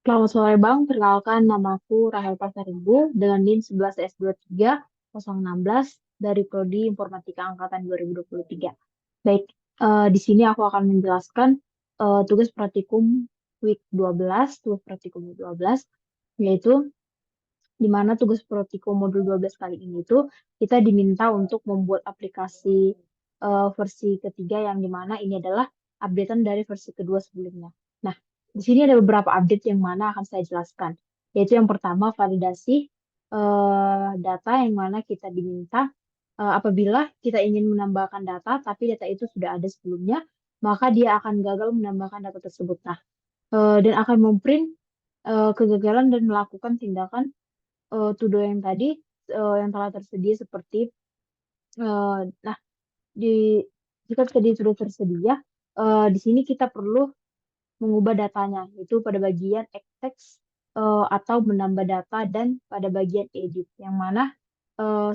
Selamat sore Bang, perkenalkan namaku Rahel Pasaribu dengan NIM 11S23 dari Prodi Informatika Angkatan 2023. Baik, di sini aku akan menjelaskan tugas praktikum week 12, tugas praktikum week 12, yaitu di mana tugas praktikum modul 12 kali ini tuh kita diminta untuk membuat aplikasi versi ketiga yang dimana ini adalah updatean dari versi kedua sebelumnya. Nah, di sini ada beberapa update yang mana akan saya jelaskan. Yaitu yang pertama validasi data yang mana kita diminta apabila kita ingin menambahkan data tapi data itu sudah ada sebelumnya, maka dia akan gagal menambahkan data tersebut. Nah, dan akan memprint kegagalan dan melakukan tindakan to-do yang tadi yang telah tersedia seperti nah di jika tadi sudah tersedia di sini kita perlu mengubah datanya itu pada bagian text atau menambah data dan pada bagian edit yang mana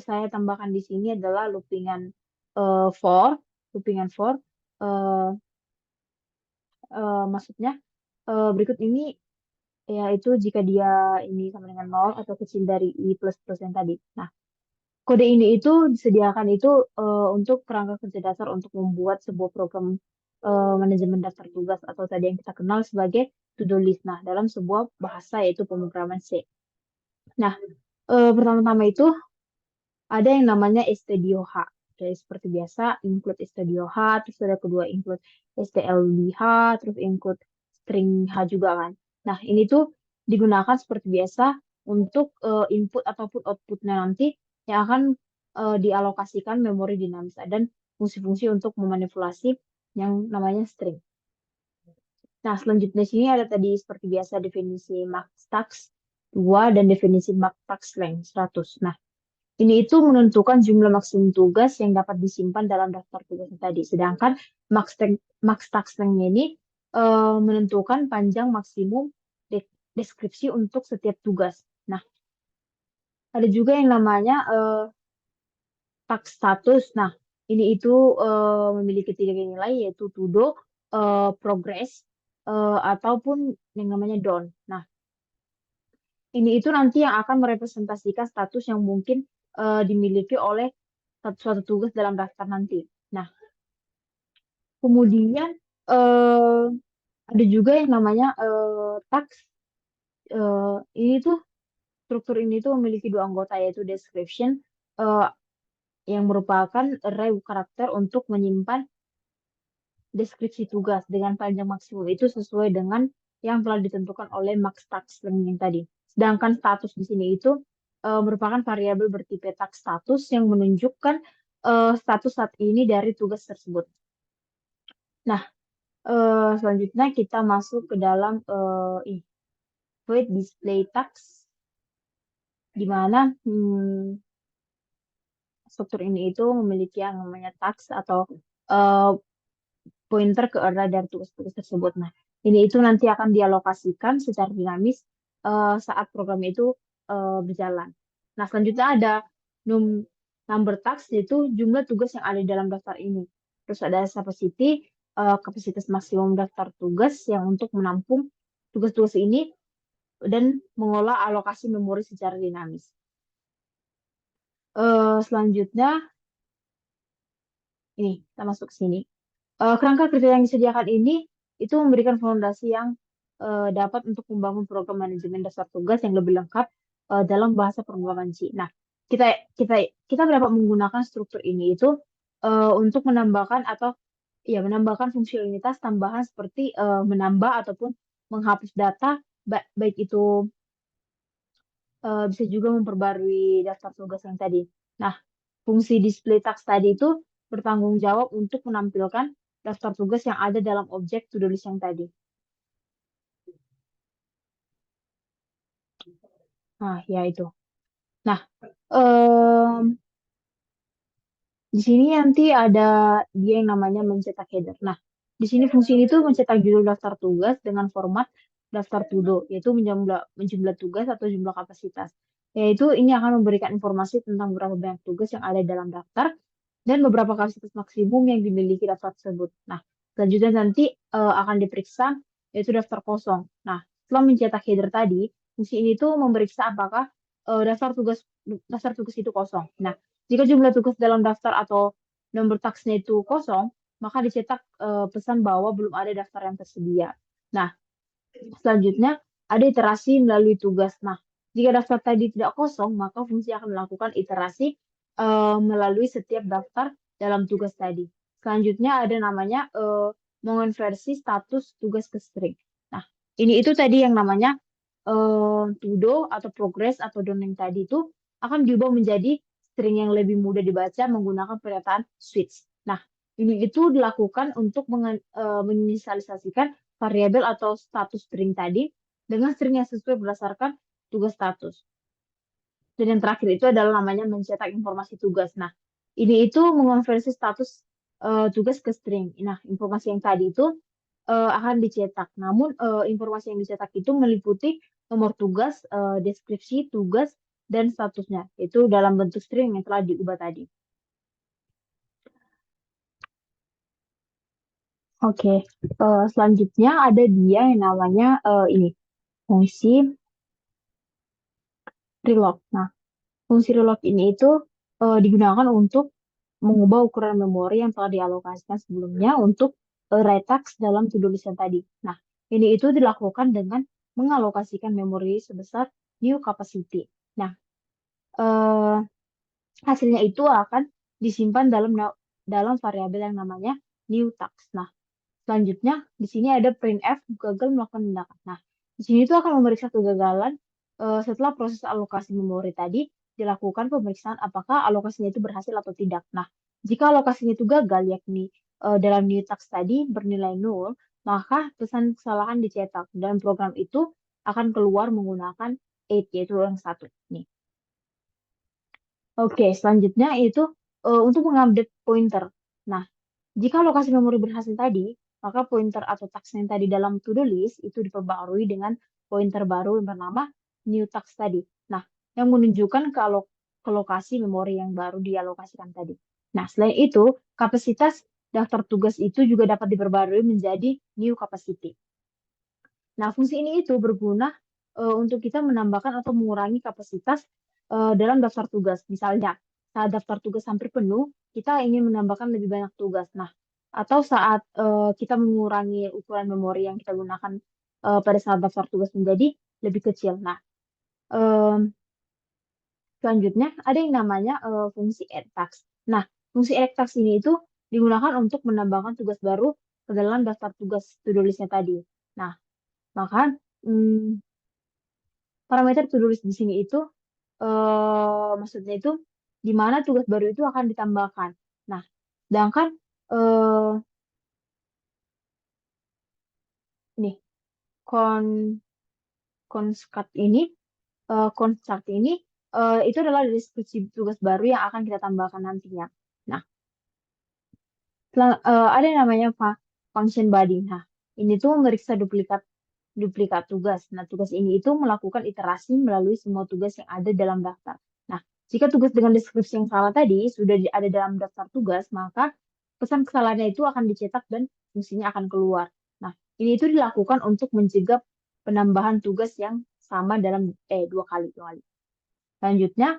saya tambahkan di sini adalah for loopingan for eh, maksudnya berikut ini yaitu jika dia ini sama dengan nol atau kecil dari i plus plus yang tadi. Nah, kode ini itu disediakan itu untuk kerangka kerja dasar untuk membuat sebuah program manajemen daftar tugas atau tadi yang kita kenal sebagai to-do list. Nah, dalam sebuah bahasa yaitu pemrograman C. Nah, pertama-tama itu ada yang namanya stdio.h. Jadi seperti biasa include stdio.h, terus ada kedua include stlbh, terus include string h juga kan. Nah, ini tuh digunakan seperti biasa untuk input ataupun outputnya nanti yang akan dialokasikan memori dinamis dan fungsi-fungsi untuk memanipulasi yang namanya string. Nah, selanjutnya sini ada tadi seperti biasa definisi max-tax 2 dan definisi max-tax length 100. Nah, ini itu menentukan jumlah maksimum tugas yang dapat disimpan dalam daftar tugas tadi. Sedangkan max tax length ini menentukan panjang maksimum deskripsi untuk setiap tugas. Nah, ada juga yang namanya tax status. Nah, ini itu memiliki tiga nilai yaitu to do, progress, ataupun yang namanya done. Nah, ini itu nanti yang akan merepresentasikan status yang mungkin dimiliki oleh suatu tugas dalam daftar nanti. Nah, kemudian eh, ada juga yang namanya tax. Ini tuh struktur ini tuh memiliki dua anggota yaitu description eh, yang merupakan array karakter untuk menyimpan deskripsi tugas dengan panjang maksimum itu sesuai dengan yang telah ditentukan oleh max tax yang tadi. Sedangkan status di sini itu merupakan variabel bertipe tax status yang menunjukkan status saat ini dari tugas tersebut. Nah, selanjutnya kita masuk ke dalam void display tax di mana struktur ini itu memiliki yang namanya tax atau eh, pointer ke arah dari tugas-tugas tersebut. Nah, ini itu nanti akan dialokasikan secara dinamis saat program itu berjalan. Nah, selanjutnya ada number task yaitu jumlah tugas yang ada dalam daftar ini. Terus ada capacity, kapasitas maksimum daftar tugas yang untuk menampung tugas-tugas ini dan mengolah alokasi memori secara dinamis. Selanjutnya, ini kita masuk ke sini. Kerangka kerja yang disediakan ini itu memberikan fondasi yang dapat untuk membangun program manajemen dasar tugas yang lebih lengkap dalam bahasa pemrograman C. Nah, kita kita kita dapat menggunakan struktur ini itu untuk menambahkan atau ya menambahkan fungsionalitas tambahan seperti menambah ataupun menghapus data baik itu bisa juga memperbarui daftar tugas yang tadi. Nah, fungsi display task tadi itu bertanggung jawab untuk menampilkan daftar tugas yang ada dalam objek to-do list yang tadi. Nah, ya itu. Nah, em, di sini nanti ada dia yang namanya mencetak header. Nah, di sini fungsi ini tuh mencetak judul daftar tugas dengan format daftar to-do, yaitu menjumlah tugas atau jumlah kapasitas. Yaitu ini akan memberikan informasi tentang berapa banyak tugas yang ada dalam daftar dan beberapa kapasitas maksimum yang dimiliki daftar tersebut. Nah, selanjutnya nanti akan diperiksa yaitu daftar kosong. Nah, setelah mencetak header tadi, fungsi ini tuh memeriksa apakah daftar tugas itu kosong. Nah, jika jumlah tugas dalam daftar atau nomor taksnya itu kosong, maka dicetak pesan bahwa belum ada daftar yang tersedia. Nah, selanjutnya ada iterasi melalui tugas. Nah, jika daftar tadi tidak kosong, maka fungsi akan melakukan iterasi melalui setiap daftar dalam tugas tadi. Selanjutnya ada namanya mengonversi status tugas ke string. Nah, ini itu tadi yang namanya to do atau progress atau done yang tadi itu akan diubah menjadi string yang lebih mudah dibaca menggunakan pernyataan switch. Nah, ini itu dilakukan untuk menginisialisasikan variabel atau status string tadi dengan string yang sesuai berdasarkan tugas status. Dan yang terakhir itu adalah namanya mencetak informasi tugas. Nah, ini itu mengonversi status tugas ke string. Nah, informasi yang tadi itu akan dicetak. Namun, informasi yang dicetak itu meliputi nomor tugas, deskripsi tugas, dan statusnya. Itu dalam bentuk string yang telah diubah tadi. Oke, selanjutnya ada dia yang namanya ini fungsi relog. Nah, fungsi relog ini itu digunakan untuk mengubah ukuran memori yang telah dialokasikan sebelumnya untuk write text dalam to-do list yang tadi. Nah, ini itu dilakukan dengan mengalokasikan memori sebesar new capacity. Nah, eh, hasilnya itu akan disimpan dalam variabel yang namanya new text. Nah, selanjutnya di sini ada printf gagal melakukan tindakan. Nah, di sini itu akan memeriksa kegagalan setelah proses alokasi memori tadi dilakukan pemeriksaan apakah alokasinya itu berhasil atau tidak. Nah, jika alokasinya itu gagal, yakni dalam new text tadi bernilai 0, maka pesan kesalahan dicetak dan program itu akan keluar menggunakan 8, yaitu yang satu. Nih. Oke, selanjutnya itu untuk mengupdate pointer. Nah, jika lokasi memori berhasil tadi, maka pointer atau task yang tadi dalam to-do list itu diperbarui dengan pointer baru yang bernama new task tadi. Nah, yang menunjukkan ke lokasi memori yang baru dialokasikan tadi. Nah, selain itu, kapasitas daftar tugas itu juga dapat diperbarui menjadi new capacity. Nah, fungsi ini itu berguna untuk kita menambahkan atau mengurangi kapasitas dalam daftar tugas. Misalnya, saat daftar tugas hampir penuh, kita ingin menambahkan lebih banyak tugas. Nah, atau saat kita mengurangi ukuran memori yang kita gunakan pada saat daftar tugas menjadi lebih kecil. Nah, em, selanjutnya ada yang namanya fungsi add task. Nah, fungsi add task ini itu digunakan untuk menambahkan tugas baru ke dalam daftar tugas to-do list-nya tadi. Nah, maka hmm, parameter to-do list di sini itu maksudnya itu di mana tugas baru itu akan ditambahkan. Nah, sedangkan eh ini kon construct ini construct ini itu adalah deskripsi tugas baru yang akan kita tambahkan nantinya. Nah, ada yang namanya function body. Nah, ini tuh memeriksa duplikat duplikat tugas. Nah, tugas ini itu melakukan iterasi melalui semua tugas yang ada dalam daftar. Nah, jika tugas dengan deskripsi yang salah tadi sudah ada dalam daftar tugas, maka pesan kesalahannya itu akan dicetak dan fungsinya akan keluar. Nah, ini itu dilakukan untuk mencegah penambahan tugas yang sama dalam dua kali. Selanjutnya,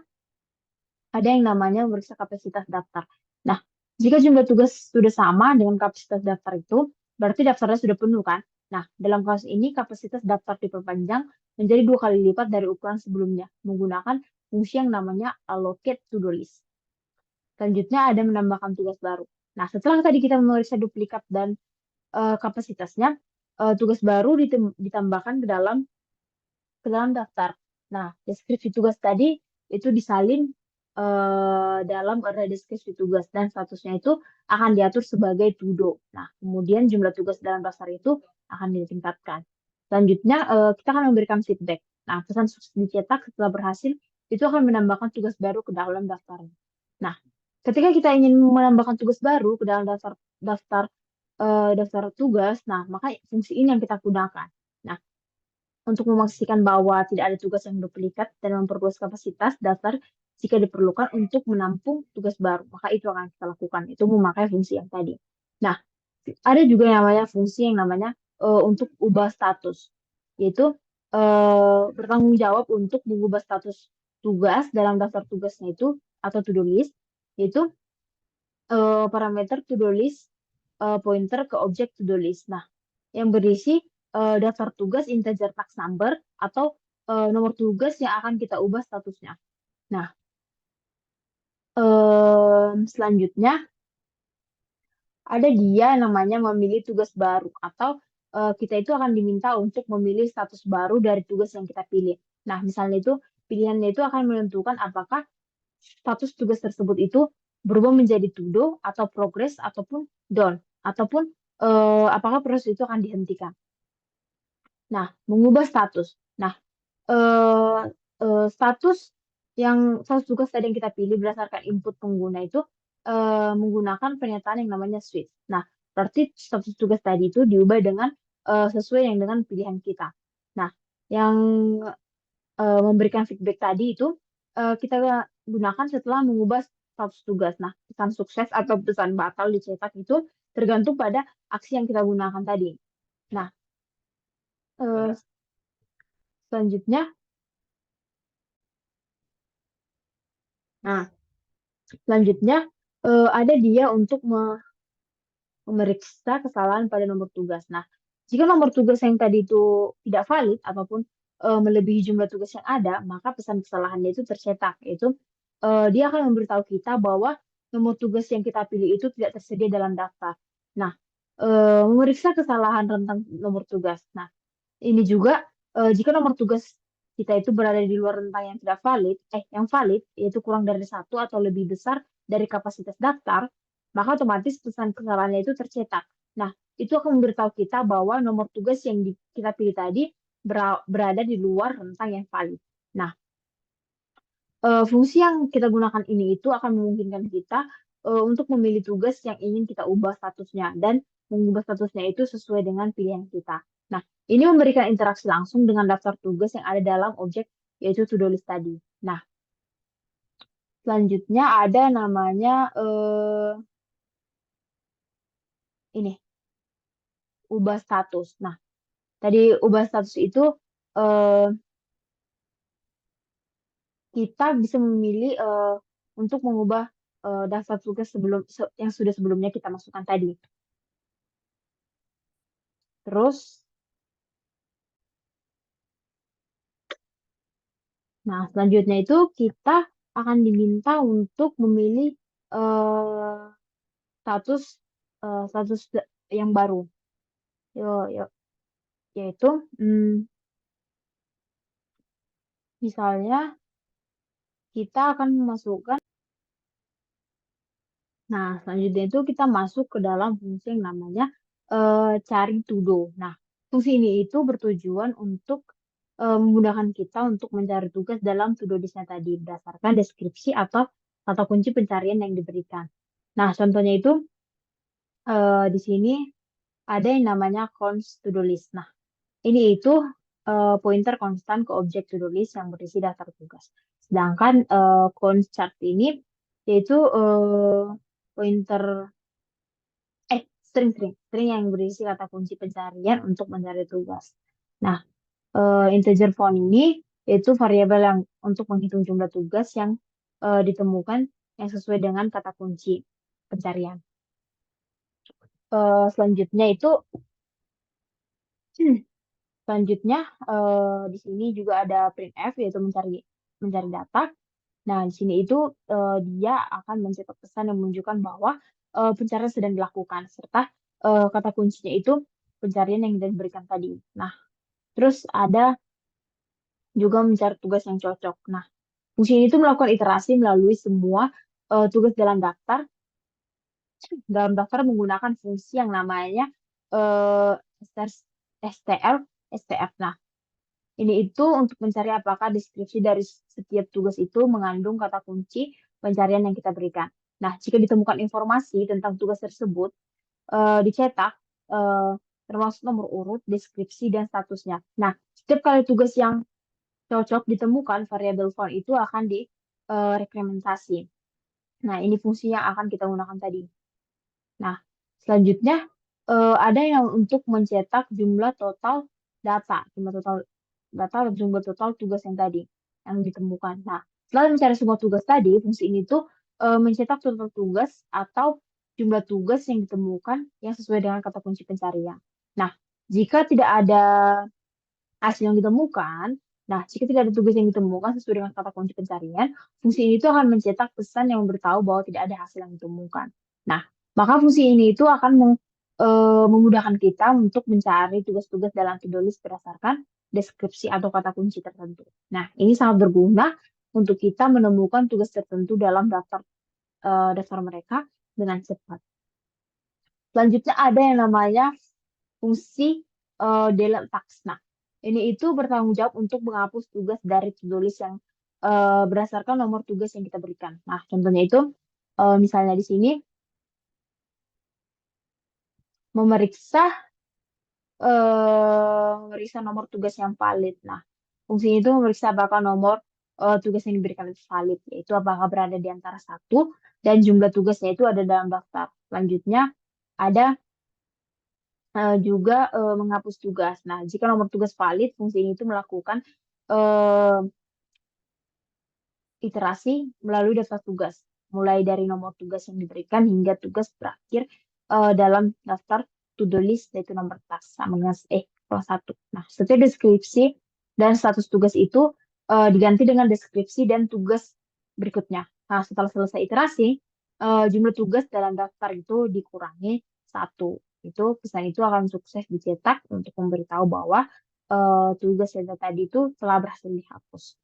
ada yang namanya memeriksa kapasitas daftar. Nah, jika jumlah tugas sudah sama dengan kapasitas daftar itu, berarti daftarnya sudah penuh kan? Nah, dalam kasus ini kapasitas daftar diperpanjang menjadi 2 kali lipat dari ukuran sebelumnya menggunakan fungsi yang namanya allocate to do list. Selanjutnya ada menambahkan tugas baru. Nah, setelah tadi kita memeriksa duplikat dan kapasitasnya, tugas baru ditambahkan ke dalam daftar. Nah, deskripsi tugas tadi itu disalin dalam array deskripsi tugas dan statusnya itu akan diatur sebagai to do. Nah, kemudian jumlah tugas dalam daftar itu akan ditingkatkan. Selanjutnya, kita akan memberikan feedback. Nah, pesan sukses dicetak setelah berhasil itu akan menambahkan tugas baru ke dalam daftar. Nah, ketika kita ingin menambahkan tugas baru ke dalam daftar daftar tugas, nah maka fungsi ini yang kita gunakan. Nah, untuk memastikan bahwa tidak ada tugas yang duplikat dan memperluas kapasitas daftar jika diperlukan untuk menampung tugas baru, maka itu akan kita lakukan. Itu memakai fungsi yang tadi. Nah, ada juga yang namanya fungsi yang namanya untuk ubah status. yaitu bertanggung jawab untuk mengubah status tugas dalam daftar tugasnya itu atau to-do list, yaitu parameter to-do list pointer ke objek to-do list. Nah, yang berisi daftar tugas integer task number atau nomor tugas yang akan kita ubah statusnya. Nah, selanjutnya ada dia namanya memilih tugas baru atau kita itu akan diminta untuk memilih status baru dari tugas yang kita pilih. Nah, misalnya itu pilihannya itu akan menentukan apakah status tugas tersebut itu berubah menjadi to do atau progress ataupun done ataupun apakah proses itu akan dihentikan. Nah, mengubah status. Nah, eh, status status tugas tadi yang kita pilih berdasarkan input pengguna itu menggunakan pernyataan yang namanya switch. Nah, berarti status tugas tadi itu diubah dengan sesuai yang dengan pilihan kita. Nah, yang memberikan feedback tadi itu kita gunakan setelah mengubah status tugas. Nah, pesan sukses atau pesan batal dicetak itu tergantung pada aksi yang kita gunakan tadi. Nah, eh, selanjutnya, nah, selanjutnya ada dia untuk memeriksa kesalahan pada nomor tugas. Nah, jika nomor tugas yang tadi itu tidak valid ataupun melebihi jumlah tugas yang ada, maka pesan kesalahannya itu tercetak. Yaitu dia akan memberitahu kita bahwa nomor tugas yang kita pilih itu tidak tersedia dalam daftar. Nah, memeriksa kesalahan rentang nomor tugas. Nah, ini juga jika nomor tugas kita itu berada di luar rentang yang tidak valid, yang valid yaitu kurang dari satu atau lebih besar dari kapasitas daftar, maka otomatis pesan kesalahannya itu tercetak. Nah, itu akan memberitahu kita bahwa nomor tugas yang kita pilih tadi berada di luar rentang yang valid. Nah, fungsi yang kita gunakan ini itu akan memungkinkan kita untuk memilih tugas yang ingin kita ubah statusnya dan mengubah statusnya itu sesuai dengan pilihan kita. Nah, ini memberikan interaksi langsung dengan daftar tugas yang ada dalam objek yaitu to-do list tadi. Nah, selanjutnya ada namanya ini ubah status. Nah, tadi ubah status itu eh, kita bisa memilih untuk mengubah daftar tugas yang sudah sebelumnya kita masukkan tadi. Terus, nah selanjutnya itu kita akan diminta untuk memilih eh, status status yang baru, yo, yo, yaitu misalnya kita akan memasukkan. Nah, selanjutnya itu kita masuk ke dalam fungsi yang namanya cari to do. Nah, fungsi ini itu bertujuan untuk memudahkan kita untuk mencari tugas dalam to do list-nya tadi berdasarkan deskripsi atau kata kunci pencarian yang diberikan. Nah, contohnya itu di sini ada yang namanya const to do list. Nah, ini itu pointer konstan ke objek to do list yang berisi daftar tugas. Sedangkan const chart ini yaitu pointer string yang berisi kata kunci pencarian untuk mencari tugas. Nah, integer font ini yaitu variabel yang untuk menghitung jumlah tugas yang ditemukan yang sesuai dengan kata kunci pencarian. Selanjutnya itu selanjutnya di sini juga ada printf yaitu mencari mencari data. Nah, di sini itu dia akan mencetak pesan yang menunjukkan bahwa pencarian sedang dilakukan serta kata kuncinya itu pencarian yang diberikan tadi. Nah, terus ada juga mencari tugas yang cocok. Nah, fungsi ini itu melakukan iterasi melalui semua tugas dalam daftar menggunakan fungsi yang namanya eh, str, stf. Nah, ini itu untuk mencari apakah deskripsi dari setiap tugas itu mengandung kata kunci pencarian yang kita berikan. Nah, jika ditemukan informasi tentang tugas tersebut, dicetak, eh, termasuk nomor urut, deskripsi, dan statusnya. Nah, setiap kali tugas yang cocok ditemukan, variabel font itu akan direkrementasi. Nah, ini fungsi yang akan kita gunakan tadi. Nah, selanjutnya ada yang untuk mencetak jumlah total jumlah total data atau jumlah total tugas yang tadi yang ditemukan. Nah, setelah mencari semua tugas tadi, fungsi ini tuh mencetak total tugas atau jumlah tugas yang ditemukan yang sesuai dengan kata kunci pencarian. Nah, jika tidak ada hasil yang ditemukan, nah jika tidak ada tugas yang ditemukan sesuai dengan kata kunci pencarian, fungsi ini itu akan mencetak pesan yang memberitahu bahwa tidak ada hasil yang ditemukan. Nah, maka fungsi ini itu akan memudahkan kita untuk mencari tugas-tugas dalam to-do list berdasarkan deskripsi atau kata kunci tertentu. Nah, ini sangat berguna untuk kita menemukan tugas tertentu dalam daftar mereka dengan cepat. Selanjutnya ada yang namanya fungsi delete task. Nah, ini itu bertanggung jawab untuk menghapus tugas dari to-do list yang berdasarkan nomor tugas yang kita berikan. Nah, contohnya itu misalnya di sini memeriksa memeriksa nomor tugas yang valid. Nah, fungsinya itu memeriksa apakah nomor tugas yang diberikan itu valid, yaitu apakah berada di antara satu dan jumlah tugasnya itu ada dalam daftar. Selanjutnya ada juga menghapus tugas. Nah, jika nomor tugas valid, fungsi ini itu melakukan eh, iterasi melalui daftar tugas, mulai dari nomor tugas yang diberikan hingga tugas berakhir dalam daftar to-do list, yaitu nomor task sama dengan kelas 1. Nah, setiap deskripsi dan status tugas itu diganti dengan deskripsi dan tugas berikutnya. Nah, setelah selesai iterasi, jumlah tugas dalam daftar itu dikurangi 1. Itu pesan itu akan sukses dicetak untuk memberitahu bahwa tugas yang tadi itu telah berhasil dihapus.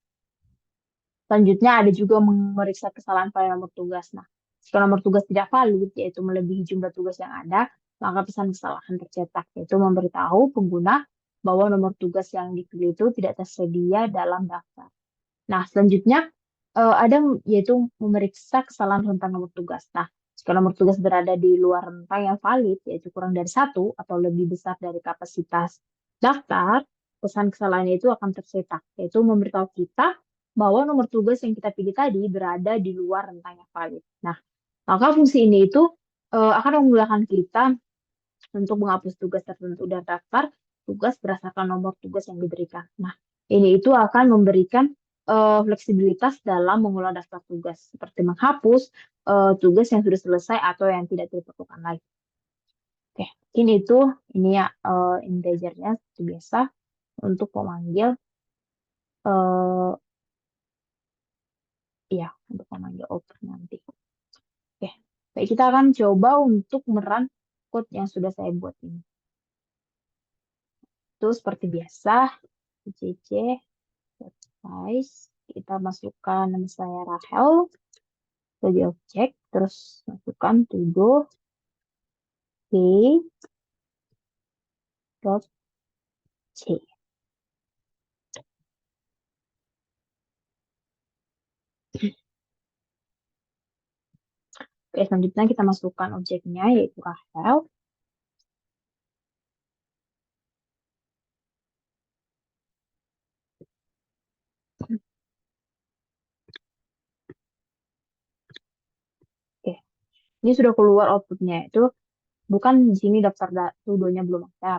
Selanjutnya ada juga memeriksa kesalahan pada nomor tugas. Nah, jika nomor tugas tidak valid, yaitu melebihi jumlah tugas yang ada, maka pesan kesalahan tercetak, yaitu memberitahu pengguna bahwa nomor tugas yang dipilih itu tidak tersedia dalam daftar. Nah, selanjutnya ada yaitu memeriksa kesalahan rentang nomor tugas. Nah, jika nomor tugas berada di luar rentang yang valid, yaitu kurang dari 1 atau lebih besar dari kapasitas daftar, pesan kesalahannya itu akan tercetak, yaitu memberitahu kita bahwa nomor tugas yang kita pilih tadi berada di luar rentang yang valid. Nah, maka fungsi ini itu akan memudahkan kita untuk menghapus tugas tertentu dan daftar tugas berdasarkan nomor tugas yang diberikan. Nah, ini itu akan memberikan fleksibilitas dalam mengolah daftar tugas, seperti menghapus tugas yang sudah selesai atau yang tidak diperlukan lagi. Oke, ini ya integernya seperti biasa untuk memanggil eh ya untuk memanggil output nanti. Oke, baik kita akan coba untuk merun code yang sudah saya buat ini. Itu seperti biasa, cc size, kita masukkan nama saya Rahel sebagai objek, terus masukkan todo p dot c. Oke, selanjutnya kita masukkan objeknya yaitu Rahel. Oke, ini sudah keluar outputnya itu bukan di sini daftar tudonya belum ada,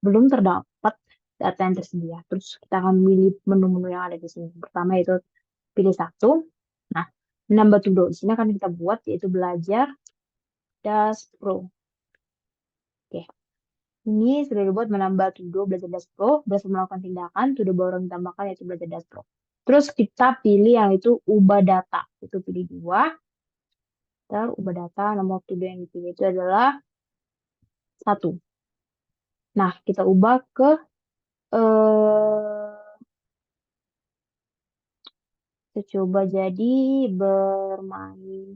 belum terdapat data yang tersedia. Terus kita akan pilih menu-menu yang ada di sini. Pertama itu pilih satu. Nah, menambah tudo di sini akan kita buat yaitu belajar das pro. Oke, ini sudah dibuat menambah tudo belajar das pro, berhasil melakukan tindakan tudo baru yang ditambahkan yaitu belajar das pro. Terus kita pilih yang itu ubah data, itu pilih 2. Terus ubah data, nomor tudo yang dipilih itu adalah 1. Nah, kita ubah ke kita coba jadi bermain.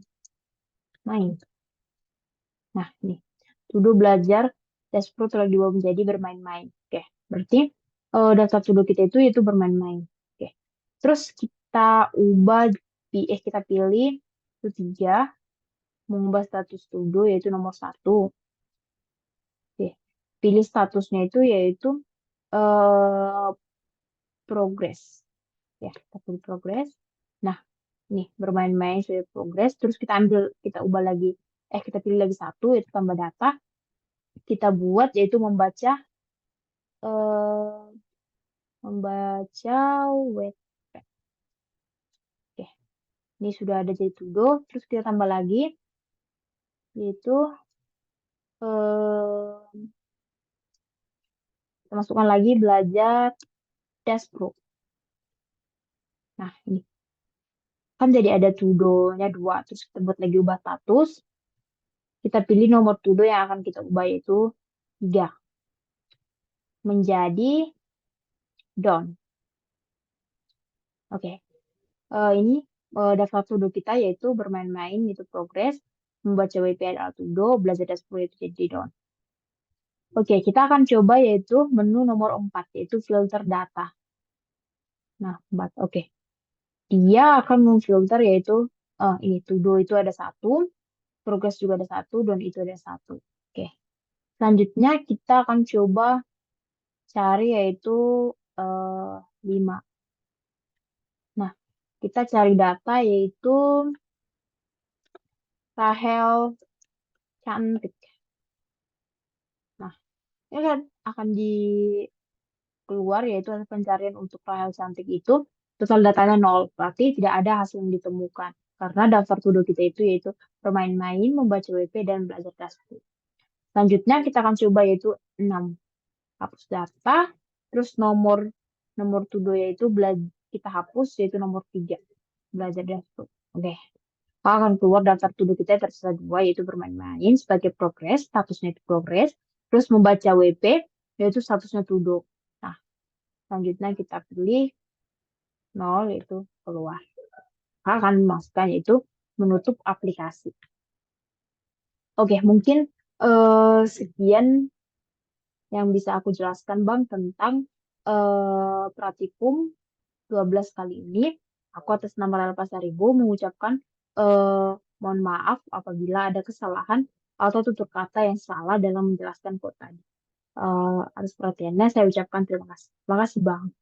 Nah, nih. Tudo belajar Despro telah diubah menjadi bermain-main. Oke, berarti daftar tudo kita itu yaitu bermain-main. Oke. Terus kita pilih itu 3, mengubah status tudo yaitu nomor 1. Oke. Pilih statusnya itu yaitu eh progress. Ya, kita pilih progress. Nah, nih bermain-main sudah progress. Terus kita ubah lagi. Kita pilih lagi 1 yaitu tambah data. Kita buat yaitu membaca eh, membaca WP. Oke, ini sudah ada jadi to do. Terus kita tambah lagi, yaitu eh, kita masukkan lagi belajar dashboard. Nah, ini kan jadi ada to do-nya dua. Terus kita buat lagi ubah status. Kita pilih nomor to do yang akan kita ubah yaitu 3 menjadi done. Oke, ini daftar to do kita yaitu bermain-main itu progress, membaca WP adalah to do, belajar dashboard itu jadi done. Oke, kita akan coba yaitu menu nomor 4 yaitu filter data. Nah, 4. Oke. Dia akan memfilter yaitu ini to do itu ada satu, progress juga ada satu, done itu ada satu. Oke. Selanjutnya kita akan coba cari yaitu 5. Nah, kita cari data yaitu Rahel Cantik. Nah, ini kan akan di keluar yaitu hasil pencarian untuk Rahel Cantik itu total datanya 0. Berarti tidak ada hasil yang ditemukan. Karena daftar to do kita itu yaitu bermain-main, membaca WP, dan belajar dashboard. Selanjutnya kita akan coba yaitu 6. Hapus data. Terus nomor nomor to do yaitu kita hapus yaitu nomor 3. Belajar dashboard. Oke. Akan keluar daftar to do kita yang tersisa 2 yaitu bermain-main sebagai progress, statusnya itu progress. Terus membaca WP yaitu statusnya to do. Nah, selanjutnya kita pilih 0 yaitu keluar. Akan memasukkan yaitu menutup aplikasi. Oke, mungkin sekian yang bisa aku jelaskan Bang tentang praktikum 12 kali ini. Aku atas nama Rel Pasaribu mengucapkan eh, mohon maaf apabila ada kesalahan atau tutur kata yang salah dalam menjelaskan kode tadi. Atas perhatiannya saya ucapkan terima kasih. Terima kasih Bang.